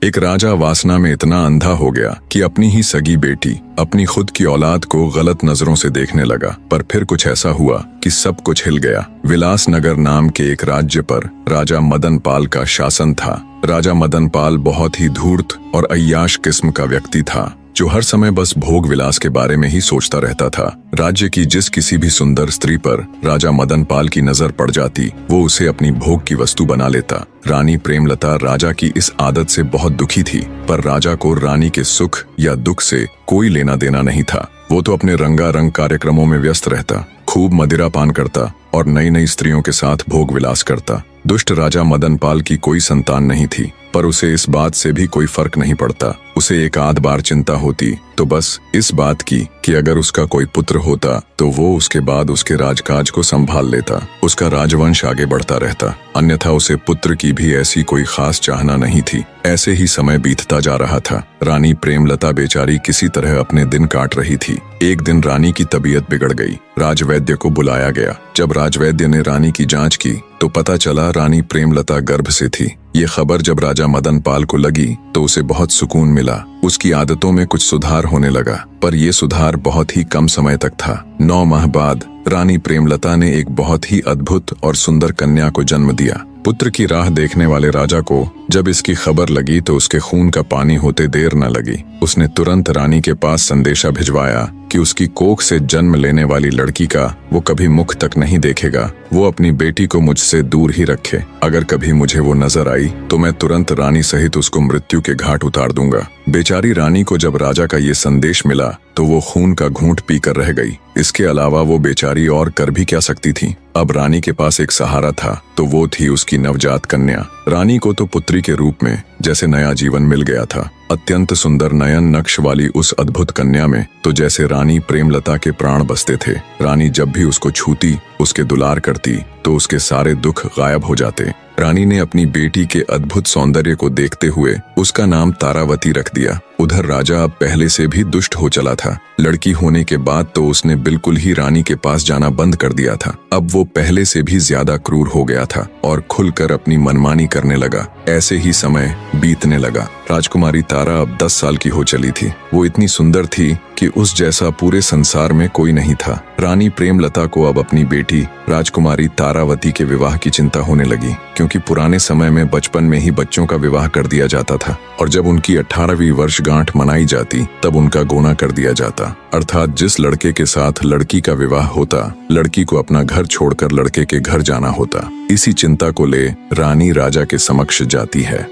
एक राजा वासना में इतना अंधा हो गया कि अपनी ही सगी बेटी, अपनी खुद की औलाद को गलत नजरों से देखने लगा। पर फिर कुछ ऐसा हुआ कि सब कुछ हिल गया। विलासनगर नाम के एक राज्य पर राजा मदन पाल का शासन था। राजा मदन पाल बहुत ही धूर्त और अय्याश किस्म का व्यक्ति था, जो हर समय बस भोग विलास के बारे में ही सोचता रहता था। राज्य की जिस किसी भी सुंदर स्त्री पर राजा मदन पाल की नजर पड़ जाती, वो उसे अपनी भोग की वस्तु बना लेता। रानी प्रेमलता राजा की इस आदत से बहुत दुखी थी, पर राजा को रानी के सुख या दुख से कोई लेना देना नहीं था। वो तो अपने रंगारंग कार्यक्रमों में व्यस्त रहता, खूब मदिरा पान करता और नई नई स्त्रियों के साथ भोग विलास करता। दुष्ट राजा मदन पाल की कोई संतान नहीं थी, पर उसे इस बात से भी कोई फर्क नहीं पड़ता। उसे एक आध बार चिंता होती तो बस इस बात की कि अगर उसका कोई पुत्र होता तो वो उसके बाद उसके राजकाज को संभाल लेता, उसका राजवंश आगे बढ़ता रहता। अन्यथा उसे पुत्र की भी ऐसी कोई खास चाहना नहीं थी। ऐसे ही समय बीतता जा रहा था। रानी प्रेमलता बेचारी किसी तरह अपने दिन काट रही थी। एक दिन रानी की तबीयत बिगड़ गई। राजवैद्य को बुलाया गया। जब राजवैद्य ने रानी की जांच की तो पता चला रानी प्रेमलता गर्भ से थी। ये खबर जब राजा मदन पाल को लगी तो उसे बहुत सुकून मिला। उसकी आदतों में कुछ सुधार होने लगा, पर यह सुधार बहुत ही कम समय तक था। 9 माह बाद रानी प्रेमलता ने एक बहुत ही अद्भुत और सुंदर कन्या को जन्म दिया। पुत्र की राह देखने वाले राजा को जब इसकी खबर लगी तो उसके खून का पानी होते देर न लगी। उसने तुरंत रानी के पास संदेशा भिजवाया कि उसकी कोख से जन्म लेने वाली लड़की का वो कभी मुख तक नहीं देखेगा। वो अपनी बेटी को मुझसे दूर ही रखे। अगर कभी मुझे वो नजर आई तो मैं तुरंत रानी सहित उसको मृत्यु के घाट उतार दूंगा। बेचारी रानी को जब राजा का ये संदेश मिला तो वो खून का घूंट पीकर रह गई। इसके अलावा वो बेचारी और कर भी क्या सकती थी। अब रानी के पास एक सहारा था, तो वो थी उसकी नवजात कन्या। रानी को तो पुत्री के रूप में जैसे नया जीवन मिल गया था। अत्यंत सुंदर नयन नक्श वाली उस अद्भुत कन्या में तो जैसे रानी प्रेमलता के प्राण बसते थे। रानी जब भी उसको छूती, उसके दुलार करती तो उसके सारे दुख गायब हो जाते। रानी ने अपनी बेटी के अद्भुत सौंदर्य को देखते हुए उसका नाम तारावती रख दिया। उधर राजा अब पहले से भी दुष्ट हो चला था। लड़की होने के बाद तो उसने बिल्कुल ही रानी के पास जाना बंद कर दिया था। अब वो पहले से भी ज्यादा क्रूर हो गया था और खुलकर अपनी मनमानी करने लगा। ऐसे ही समय बीतने लगा। राजकुमारी तारा अब 10 साल की हो चली थी। वो इतनी सुंदर थी कि उस जैसा पूरे संसार में कोई नहीं था। रानी प्रेमलता को अब अपनी बेटी राजकुमारी तारावती के विवाह की चिंता होने लगी, क्योंकि पुराने समय में बचपन में ही बच्चों का विवाह कर दिया जाता था और जब उनकी 18वीं वर्षगांठ मनाई जाती तब उनका गोना कर दिया जाता। अर्थात जिस लड़के के साथ लड़की का विवाह होता, लड़की को अपना घर छोड़कर लड़के के घर जाना होता। इसी चिंता को ले रानी राजा के समक्ष जाती है।